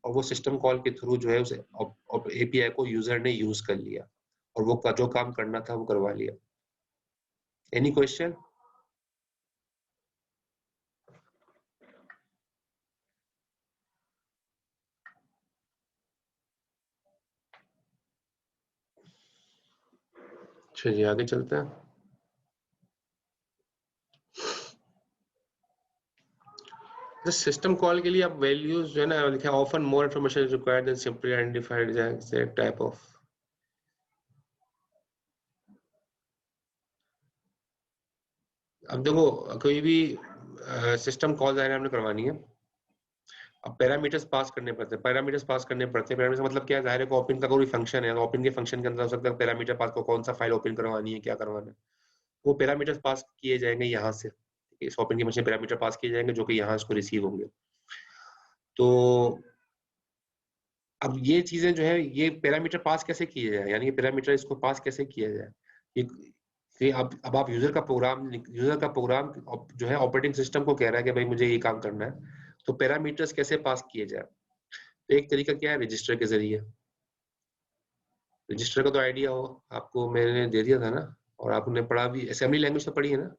और वो सिस्टम कॉल के थ्रू जो है उस एपीआई को यूजर ने यूज कर लिया और वो जो काम करना था वो करवा लिया। Any question? चलिए आगे चलते हैं। सिस्टम कॉल के लिए आप वैल्यूज जो है ना लिखा है, often more information is required then simply identified as a type of. अब देखो कोई भी सिस्टम कॉल जाहिर हमने करवानी है, अब पैरामीटर्स पास करने पड़ते हैं, पैरामीटर्स मतलब क्या है, जाहिर है कि ओपन का कोई फंक्शन है, ओपन के फंक्शन के अंदर हो सकता है पैरामीटर पास को, कौन सा फाइल ओपन करवानी है, क्या करवाना है, वो पैरामीटर्स पास किए जाएंगे यहाँ से, इस ओपन की मशीन पैरामीटर पास किए जाएंगे जो कि यहाँ इसको रिसीव होंगे। तो अब ये चीजें जो है ये पैरामीटर पास कैसे किए जाए, यानी कि पैरामीटर इसको पास कैसे किया जाए, कि अब आप यूजर का प्रोग्राम जो है ऑपरेटिंग सिस्टम को कह रहा है कि भाई मुझे ये काम करना है, तो पैरामीटर्स कैसे पास किए जाए। तो एक तरीका क्या है, रजिस्टर के जरिए। रजिस्टर का तो आइडिया हो आपको, मैंने दे दिया था ना, और आपने पढ़ा भी, असेंबली लैंग्वेज तो पढ़ी है ना।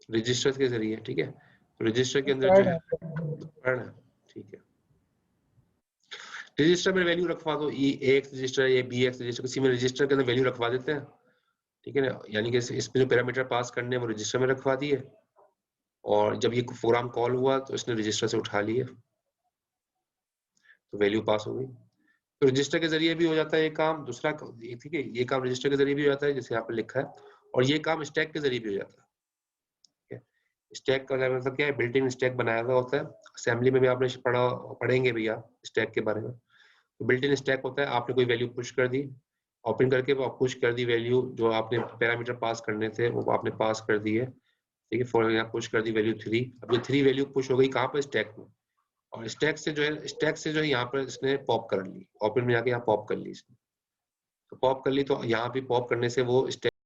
रजिस्टर के जरिए, ठीक है, तो रजिस्टर के अंदर जो है पढ़ना, ठीक है, रजिस्टर में वैल्यू रखवा दो, ए एक्स रजिस्टर या बी एक्स रजिस्टर, किसी में रजिस्टर के अंदर वैल्यू रखवा देते हैं, ठीक है ना, यानी कि इसमें जो पैरामीटर पास करने हैं वो रजिस्टर में रखवा दिए, और जब ये प्रोग्राम कॉल हुआ तो इसने रजिस्टर से उठा लिए, तो वैल्यू पास हो गई। तो रजिस्टर के जरिए भी हो जाता है ये काम, दूसरा ठीक है, ये काम रजिस्टर के जरिए भी हो जाता है जैसे यहाँ पे लिखा है, और ये काम स्टैक के जरिए भी हो जाता है, ठीक है। स्टैक का मतलब क्या है, बिल्ट इन स्टैक बनाया हुआ होता है, असेंबली में भी आपने पढ़ेंगे भैया स्टैक के बारे में। तो बिल्ट इन स्टैक होता है, आपने कोई वैल्यू पुश कर दी, ओपन करके वो पुश कर दी वैल्यू, जो आपने पैरामीटर पास करने थे वो आपने पास कर दी है, ठीक है, फॉर यहाँ पुश कर दी वैल्यू 3। अब ये 3 वैल्यू पुश हो गई कहाँ पर, स्टैक में, और स्टैक से जो है यहाँ पर इसने पॉप कर ली, ओपन में जाके यहाँ पॉप कर ली इसने, तो पॉप कर ली, तो यहाँ भी पॉप करने से वो स्टैक